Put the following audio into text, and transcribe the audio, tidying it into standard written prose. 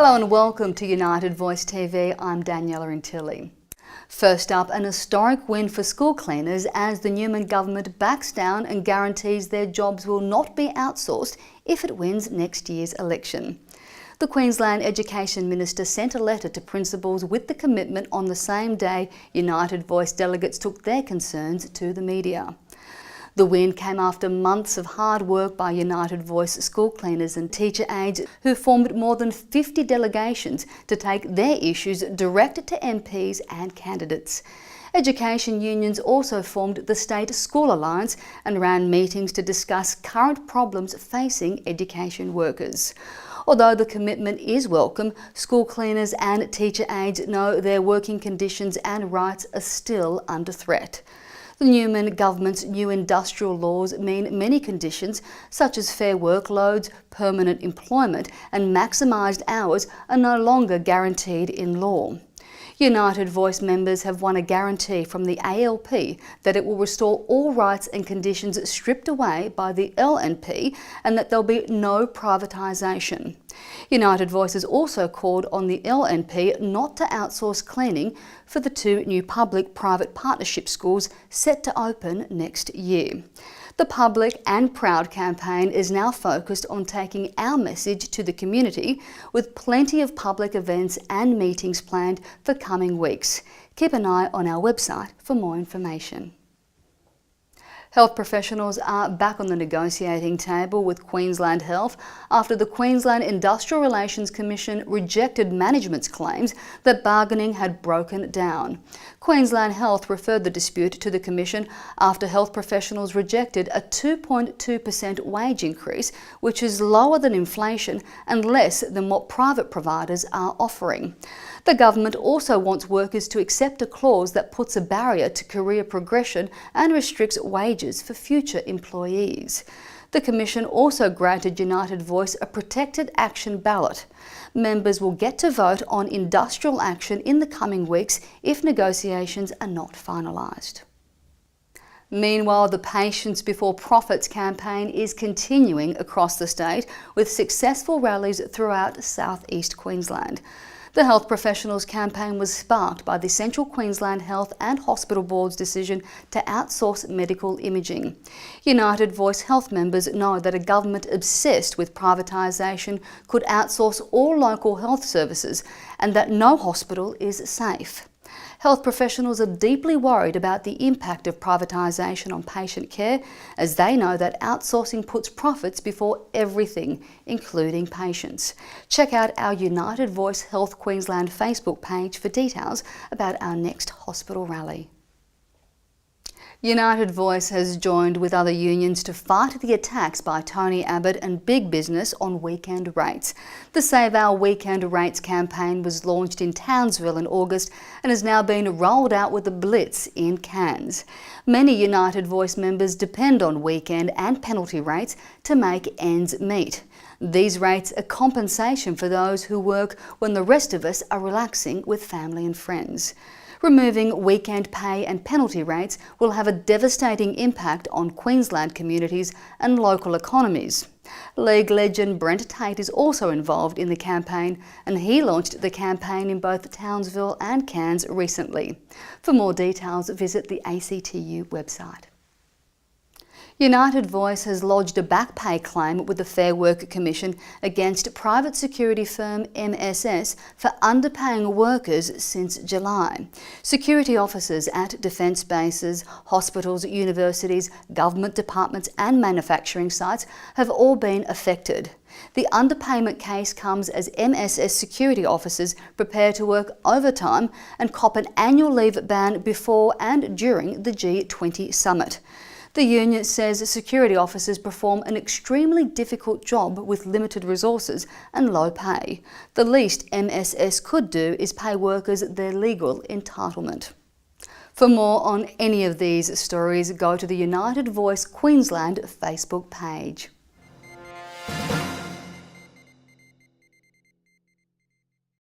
Hello and welcome to United Voice TV. I'm Daniela Intilli. First up, an historic win for school cleaners as the Newman government backs down and guarantees their jobs will not be outsourced if it wins next year's election. The Queensland Education Minister sent a letter to principals with the commitment on the same day United Voice delegates took their concerns to the media. The win came after months of hard work by United Voice school cleaners and teacher aides who formed more than 50 delegations to take their issues direct to MPs and candidates. Education unions also formed the State School Alliance and ran meetings to discuss current problems facing education workers. Although the commitment is welcome, school cleaners and teacher aides know their working conditions and rights are still under threat. The Newman government's new industrial laws mean many conditions, such as fair workloads, permanent employment and maximised hours, are no longer guaranteed in law. United Voice members have won a guarantee from the ALP that it will restore all rights and conditions stripped away by the LNP and that there'll be no privatisation. United Voice has also called on the LNP not to outsource cleaning for the two new public-private partnership schools set to open next year. The Public and Proud campaign is now focused on taking our message to the community with plenty of public events and meetings planned for coming weeks. Keep an eye on our website for more information. Health professionals are back on the negotiating table with Queensland Health after the Queensland Industrial Relations Commission rejected management's claims that bargaining had broken down. Queensland Health referred the dispute to the Commission after health professionals rejected a 2.2% wage increase, which is lower than inflation and less than what private providers are offering. The government also wants workers to accept a clause that puts a barrier to career progression and restricts wages for future employees. The Commission also granted United Voice a protected action ballot. Members will get to vote on industrial action in the coming weeks if negotiations are not finalised. Meanwhile, the Patients Before Profits campaign is continuing across the state with successful rallies throughout southeast Queensland. The health professionals campaign was sparked by the Central Queensland Health and Hospital Board's decision to outsource medical imaging. United Voice health members know that a government obsessed with privatisation could outsource all local health services and that no hospital is safe. Health professionals are deeply worried about the impact of privatisation on patient care, as they know that outsourcing puts profits before everything, including patients. Check out our United Voice Health Queensland Facebook page for details about our next hospital rally. United Voice has joined with other unions to fight the attacks by Tony Abbott and big business on weekend rates. The Save Our Weekend Rates campaign was launched in Townsville in August and has now been rolled out with a blitz in Cairns. Many United Voice members depend on weekend and penalty rates to make ends meet. These rates are compensation for those who work when the rest of us are relaxing with family and friends. Removing weekend pay and penalty rates will have a devastating impact on Queensland communities and local economies. League legend Brent Tate is also involved in the campaign, and he launched the campaign in both Townsville and Cairns recently. For more details, visit the ACTU website. United Voice has lodged a back pay claim with the Fair Work Commission against private security firm MSS for underpaying workers since July. Security officers at defence bases, hospitals, universities, government departments and manufacturing sites have all been affected. The underpayment case comes as MSS security officers prepare to work overtime and cop an annual leave ban before and during the G20 summit. The union says security officers perform an extremely difficult job with limited resources and low pay. The least MSS could do is pay workers their legal entitlement. For more on any of these stories, go to the United Voice Queensland Facebook page.